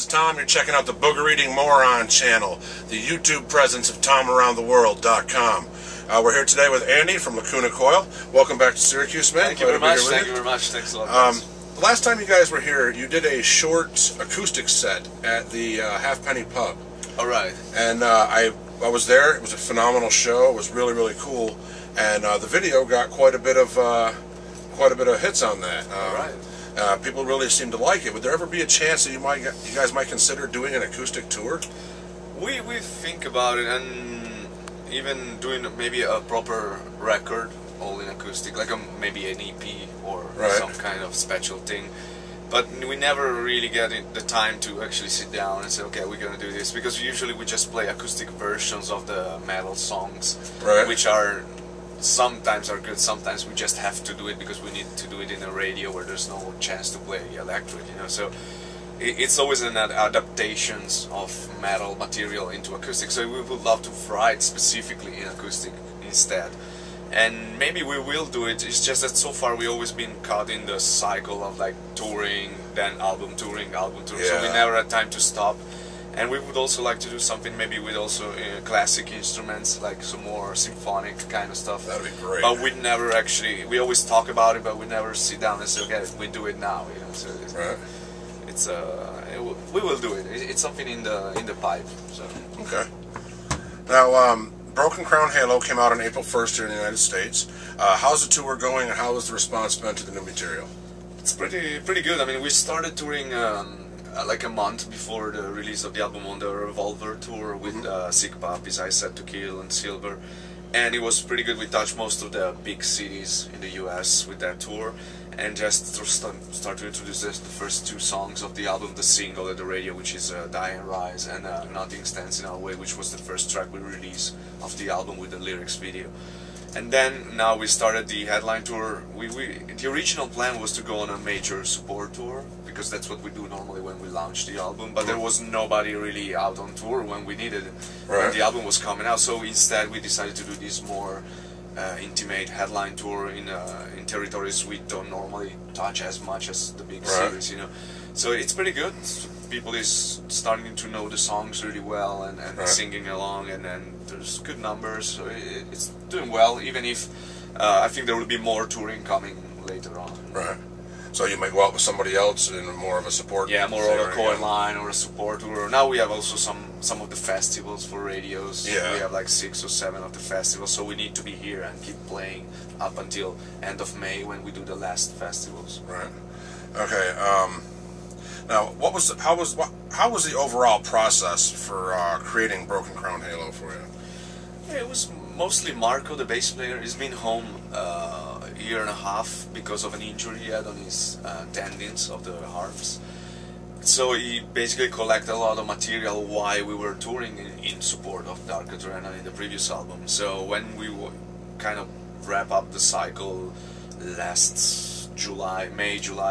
is Tom. You're checking out the Booger Eating Moron channel, the YouTube presence of TomAroundTheWorld.com. We're here today with Andy from Lacuna Coil. Welcome back to Syracuse, man. Thank you very much. Thank you very much. Thanks a lot. The last time you guys were here, you did a short acoustic set at the Halfpenny Pub. All right. And I was there. It was a phenomenal show. It was really, really cool. And the video got quite a bit of hits on that. All right. People really seem to like it. Would there ever be a chance that you guys might consider doing an acoustic tour? We think about it, and even doing maybe a proper record, all in acoustic, like maybe an EP or some kind of special thing. But we never really get the time to actually sit down and say, okay, we're gonna do this, because usually we just play acoustic versions of the metal songs, which are sometimes are good, sometimes we just have to do it because we need to do it in a radio where there's no chance to play electric, you know. So it's always an adaptations of metal material into acoustic. So we would love to write specifically in acoustic instead, and maybe we will do it. It's just that so far we've always been caught in the cycle of like touring, then album touring, so we never had time to stop. And we would also like to do something maybe with also classic instruments, like some more symphonic kind of stuff. That'd be great. But we never actually, we always talk about it, but we never sit down and say, okay, we do it now, you know. So we will do it. It's something in the pipe. So. Okay. Now, Broken Crown Halo came out on April 1st here in the United States. How's the tour going, and how has the response been to the new material? It's pretty good. I mean, we started touring like a month before the release of the album on the Revolver tour with Sick Puppies, I Said to Kill, and Silver, and it was pretty good. We touched most of the big cities in the US with that tour, and just start to introduce the first two songs of the album, the single at the radio, which is Die and Rise, and Nothing Stands in Our Way, which was the first track we released of the album with the lyrics video. And then now we started the headline tour. The original plan was to go on a major support tour, because that's what we do normally when we launch the album, but there was nobody really out on tour when we needed it, when the album was coming out. So instead we decided to do this more intimate headline tour in territories we don't normally touch as much as the big cities, you know. So it's pretty good. People is starting to know the songs really well and singing along, and there's good numbers, so it's doing well, even if I think there will be more touring coming later on. Right. So you might go out with somebody else in more of a support. Yeah, more of a coil line or a support tour. Now we have also some of the festivals for radios. Yeah. We have like 6 or 7 of the festivals, so we need to be here and keep playing up until end of May when we do the last festivals. Right. Okay. Now, how was the overall process for creating Broken Crown Halo for you? Yeah, it was mostly Marco, the bass player. He's been home a year and a half because of an injury he had on his tendons of the arms. So he basically collected a lot of material while we were touring in support of Dark Adrenaline in the previous album. So when we kind of wrap up the cycle last May, June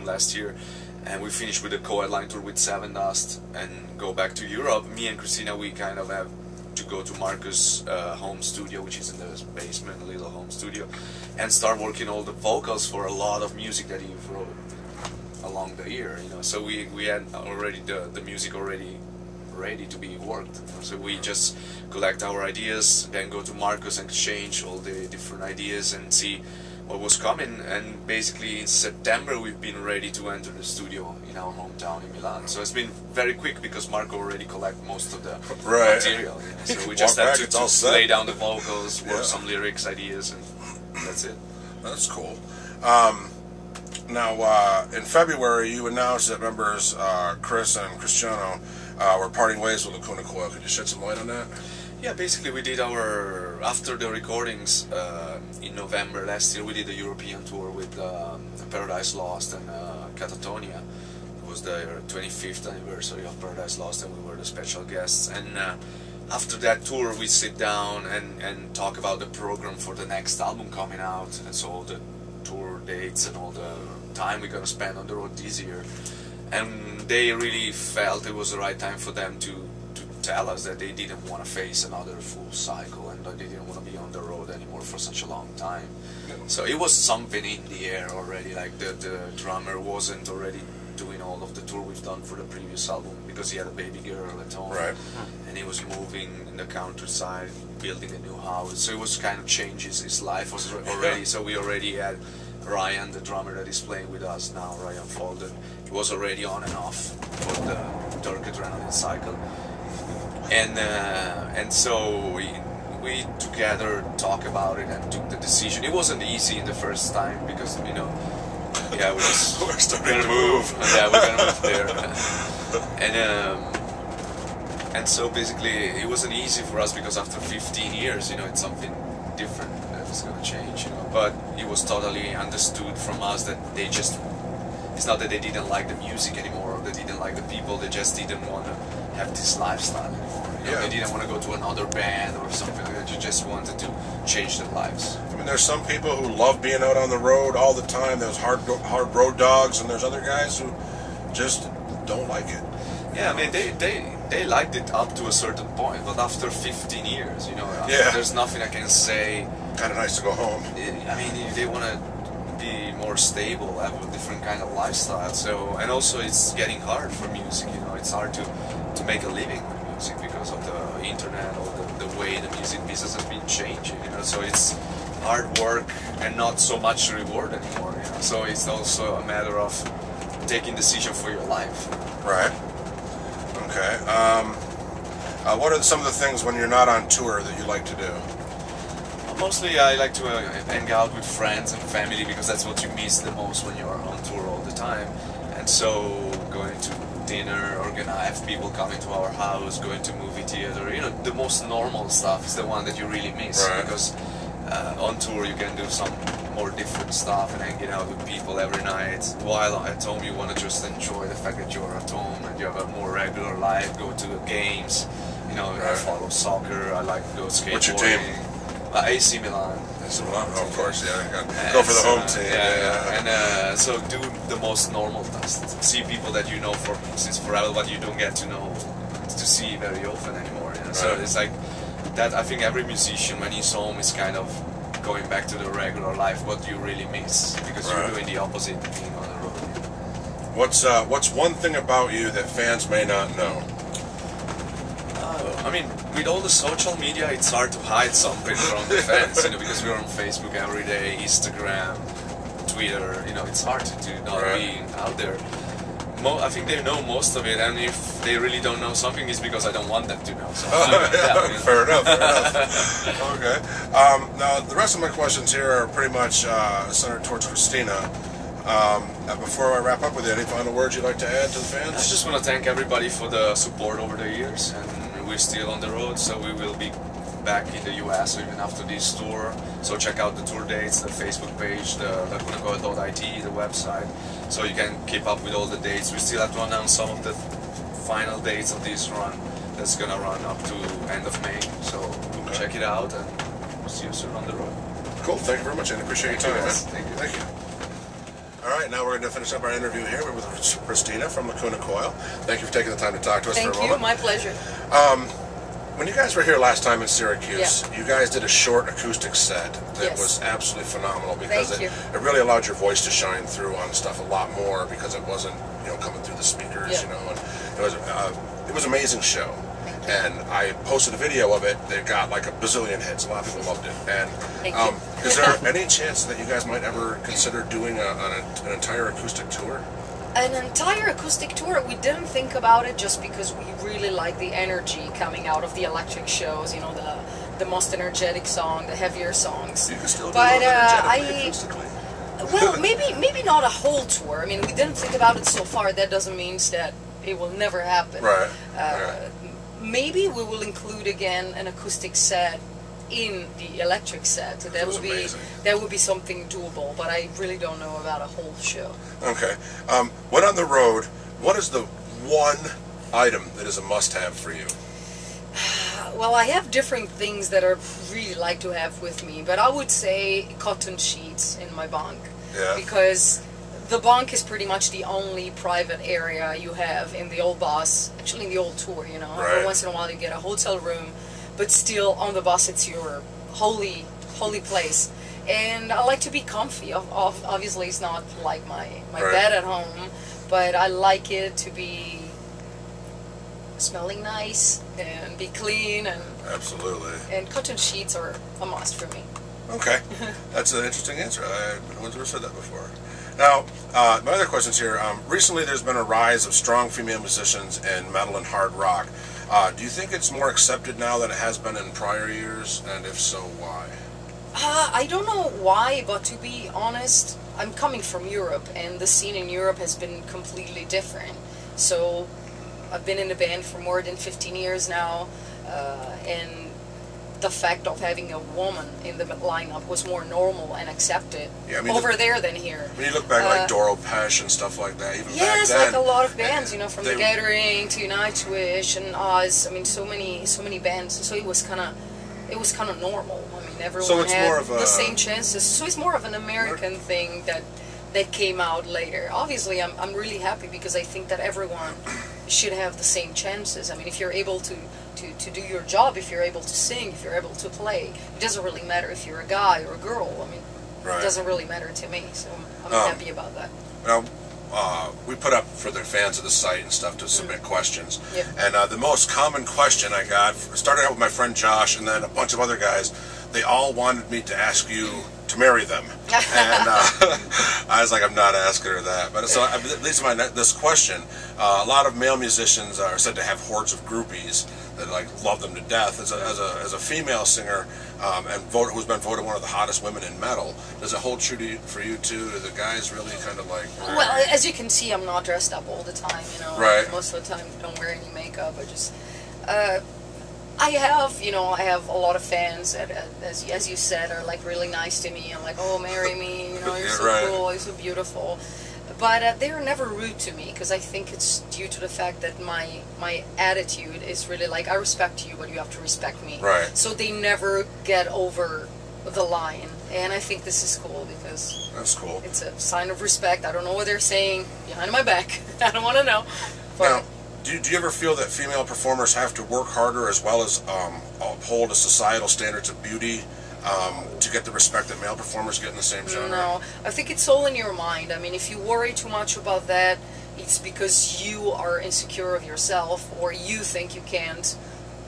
last year, and we finished with the co-headline tour with Seven Dust and go back to Europe. Me and Christina, we kind of have to go to Marcus' home studio, which is in the basement, a little home studio, and start working all the vocals for a lot of music that he wrote along the year, you know. So we had already the music already ready to be worked, you know? So we just collect our ideas, then go to Marcus and exchange all the different ideas and see what was coming, and basically in September we've been ready to enter the studio in our hometown in Milan. So it's been very quick because Marco already collected most of the material, you know? So we just had to lay down the vocals, work some lyrics, ideas, and that's it. That's cool. Now, in February you announced that members Chris and Cristiano were parting ways with Lacuna Coil. Could you shed some light on that? Yeah, basically we did after the recordings in November last year, we did a European tour with Paradise Lost and Catatonia. It was the 25th anniversary of Paradise Lost, and we were the special guests. And after that tour we sit down and talk about the program for the next album coming out, and so all the tour dates and all the time we're gonna spend on the road this year. And they really felt it was the right time for them to tell us that they didn't want to face another full cycle, and that they didn't want to be on the road anymore for such a long time. So it was something in the air already, like the drummer wasn't already doing all of the tour we've done for the previous album because he had a baby girl at home. Right. And he was moving in the countryside, building a new house. So it was kind of changes. His life was already, so we already had Ryan, the drummer that is playing with us now, Ryan Folden. He was already on and off for the Dark Adrenaline cycle. And so we together talked about it and took the decision. It wasn't easy in the first time because, you know, yeah, we're starting to move. Yeah, we're gonna move there. And so basically it wasn't easy for us because after 15 years, you know, it's something different that is gonna change, you know. But it was totally understood from us that they just, it's not that they didn't like the music anymore or they didn't like the people, they just didn't want to have this lifestyle anymore. You know, they didn't want to go to another band or something like that. You just wanted to change their lives. I mean, there's some people who love being out on the road all the time. There's hard road dogs, and there's other guys who just don't like it. Yeah, I mean, they liked it up to a certain point, but after 15 years, you know, there's nothing I can say. Kind of nice to go home. I mean, they want to be more stable, have a different kind of lifestyle. So, and also it's getting hard for music. You know, it's hard to make a living with music because of the internet or the way the music business has been changing. You know, so it's hard work and not so much reward anymore. You know, so it's also a matter of taking decision for your life. Right. Okay. What are some of the things when you're not on tour that you like to do? Mostly I like to hang out with friends and family because that's what you miss the most when you're on tour all the time. And so going to dinner, have people coming to our house, going to movie theater, you know, the most normal stuff is the one that you really miss. Right. Because on tour you can do some more different stuff and hanging out with people every night. While at home you want to just enjoy the fact that you're at home and you have a more regular life, go to games, you know, I follow soccer, I like to go skateboarding. What's your team? AC Milan. AC Milan, oh, of course, yeah. Go for the home team. And so do the most normal stuff. See people that you know since forever, but you don't get to know, to see very often anymore. You know? So it's like that. I think every musician, when he's home, is kind of going back to the regular life. What you really miss because you're doing the opposite, being on the road. What's one thing about you that fans may not know? I mean, with all the social media, it's hard to hide something from the fans, you know, because we're on Facebook every day, Instagram, Twitter, you know, it's hard to not be out there. I think they know most of it, and if they really don't know something, it's because I don't want them to know. So, Fair enough. Okay. Now, the rest of my questions here are pretty much centered towards Christina. Before I wrap up with you, any final words you'd like to add to the fans? I just want to thank everybody for the support over the years, and we're still on the road, so we will be back in the US even after this tour. So check out the tour dates, the Facebook page, the lacunacoil.it, the website, so you can keep up with all the dates. We still have to announce some of the final dates of this run that's gonna run up to end of May. So check it out, and we'll see you soon on the road. Cool. Thank you very much, and appreciate your time, man. Thank you. Thank you. All right, now we're going to finish up our interview here. We're with Christina from Lacuna Coil. Thank you for taking the time to talk to us for a moment. Thank you, my pleasure. When you guys were here last time in Syracuse, you guys did a short acoustic set that was absolutely phenomenal because it really allowed your voice to shine through on stuff a lot more because it wasn't, you know, coming through the speakers, you know. And it was an amazing show. And I posted a video of it that got like a bazillion hits. A lot of people loved it. And is there any chance that you guys might ever consider doing an entire acoustic tour? An entire acoustic tour, we didn't think about it just because we really like the energy coming out of the electric shows, you know, the most energetic song, the heavier songs. You can still do but acoustically. well, maybe not a whole tour. I mean, we didn't think about it so far. That doesn't mean that it will never happen. Right. Maybe we will include again an acoustic set in the electric set. That would be something doable, but I really don't know about a whole show. Okay. When on the road, what is the one item that is a must-have for you? Well, I have different things that I really like to have with me, but I would say cotton sheets in my bunk. Yeah. Because the bunk is pretty much the only private area you have in the old bus, actually in the old tour, you know. Every once in a while you get a hotel room, but still on the bus it's your holy place. And I like to be comfy. Obviously it's not like my bed at home, but I like it to be smelling nice and be clean, and absolutely. And cotton sheets are a must for me. Okay, that's an interesting answer. I wouldn't have said that before. Now, my other questions here. Recently, there's been a rise of strong female musicians in metal and hard rock. Do you think it's more accepted now than it has been in prior years? And if so, why? I don't know why, but to be honest, I'm coming from Europe, and the scene in Europe has been completely different. So I've been in a band for more than 15 years now, and the fact of having a woman in the lineup was more normal and accepted over there than here. When you look back, like Doro Pesh and stuff like that, even yes, back then, like a lot of bands, you know, from The Gathering to Nightwish and Oz. I mean, so many bands. So it was kind of normal. I mean, everyone had the same chances. So it's more of an American thing that came out later. Obviously, I'm really happy because I think that everyone should have the same chances. I mean, if you're able to do your job, if you're able to sing, if you're able to play, it doesn't really matter if you're a guy or a girl. I mean, it doesn't really matter to me, so I'm happy about that. Now, we put up for the fans of the site and stuff to submit questions. Yep. And the most common question I got, started out with my friend Josh and then a bunch of other guys, they all wanted me to ask you to marry them. And I was like, I'm not asking her that. But so it leads to this question. A lot of male musicians are said to have hordes of groupies that like love them to death. As a female singer and who's been voted one of the hottest women in metal, does it hold true for you too? Do the guys really kind of like... Well, as you can see, I'm not dressed up all the time, you know. Right. Most of the time, I don't wear any makeup. I just... I have a lot of fans that, as you said, are like really nice to me. I'm like, oh, marry me, you know, you're so cool, you're so beautiful. But they're never rude to me because I think it's due to the fact that my attitude is really like, I respect you, but you have to respect me. Right. So they never get over the line, and I think this is cool because that's cool. It's a sign of respect. I don't know what they're saying behind my back. I don't want to know. But now, do you ever feel that female performers have to work harder as well as uphold the societal standards of beauty to get the respect that male performers get in the same genre? No, I think it's all in your mind. I mean, if you worry too much about that, it's because you are insecure of yourself or you think you can't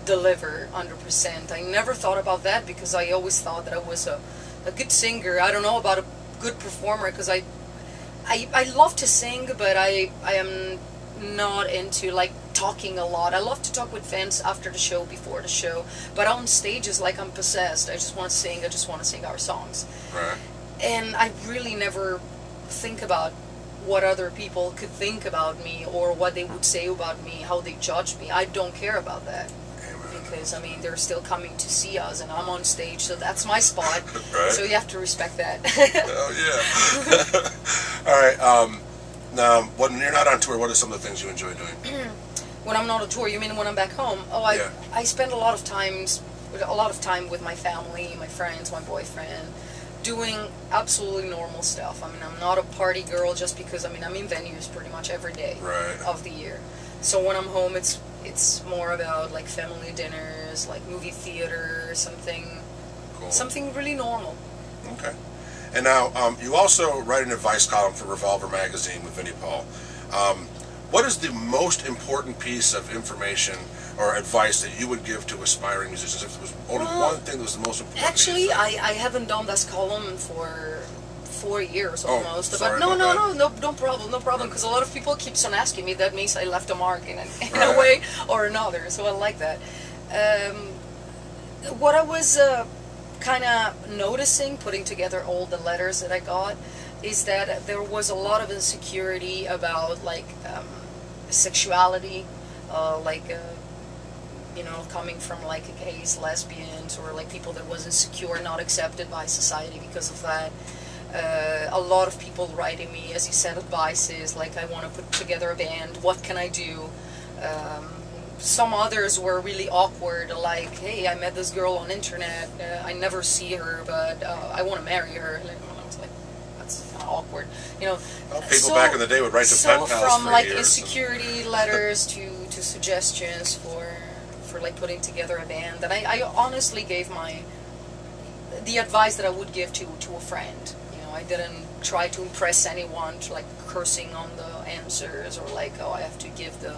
deliver 100%. I never thought about that because I always thought that I was a good singer. I don't know about a good performer because I love to sing, but I am not into like talking a lot. I love to talk with fans after the show, before the show, but on stage is like I'm possessed. I just want to sing. I just want to sing our songs. Right. And I really never think about what other people could think about me or what they would say about me, how they judge me. I don't care about that. Because, I mean, they're still coming to see us, and I'm on stage, so that's my spot. Right. So you have to respect that. Oh, yeah. All right. Now, when you're not on tour, what are some of the things you enjoy doing? When I'm not on tour, you mean when I'm back home? Oh, I spend a lot of time with my family, my friends, my boyfriend, doing absolutely normal stuff. I mean, I'm not a party girl just because, I mean, I'm in venues pretty much every day of the year. So when I'm home, it's more about like family dinners, like movie theater, something really normal. Okay. And now, you also write an advice column for Revolver magazine with Vinnie Paul. What is the most important piece of information or advice that you would give to aspiring musicians? If there was only one thing that was the most important actually, piece? I haven't done this column for 4 years almost. Sorry, but no problem, because a lot of people keeps on asking me. That means I left a mark in a way or another, so I like that. What I was kind of noticing, putting together all the letters that I got, is that there was a lot of insecurity about like sexuality, you know, coming from like gays, lesbians, or like people that was insecure, not accepted by society because of that. A lot of people writing me, as you said, advices like, I want to put together a band, what can I do? Some others were really awkward, like, hey, I met this girl on internet, I never see her, but I want to marry her. Like, I was like, that's kind of awkward, you know. Well, people back in the day would write to pen pals from for like years. insecurity letters to suggestions for like putting together a band, and I honestly gave the advice that I would give to a friend. You know, I didn't try to impress anyone, like cursing on the answers, or like, oh, I have to give the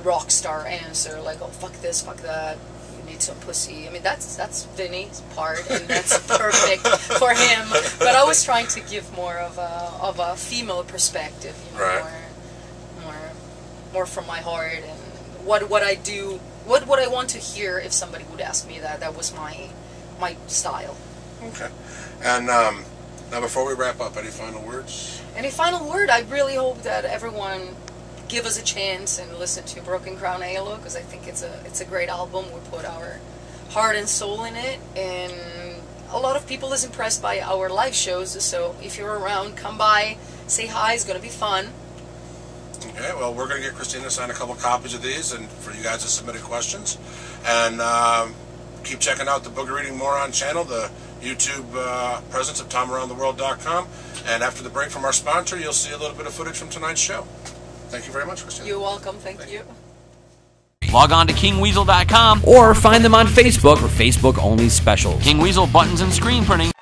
rock star answer, like, oh, fuck this, fuck that, you need some pussy. I mean, that's Vinny's part, and that's perfect for him. But I was trying to give more of a female perspective, you know, right. more from my heart, and what I do, what I want to hear if somebody would ask me that. That was my style. Okay. And now, before we wrap up, any final words? Any final word? I really hope that everyone give us a chance and listen to Broken Crown Halo, because I think it's a great album. We put our heart and soul in it, and a lot of people is impressed by our live shows. So if you're around, come by, say hi. It's gonna be fun. Okay, well, we're going to get Christina to sign a couple copies of these, and for you guys that submitted questions. And keep checking out the Booger Reading Moron channel, the YouTube presence of TomAroundTheWorld.com. And after the break from our sponsor, you'll see a little bit of footage from tonight's show. Thank you very much, Christina. You're welcome. Thank you. Log on to KingWeasel.com or find them on Facebook for Facebook-only specials. King Weasel buttons and screen printing.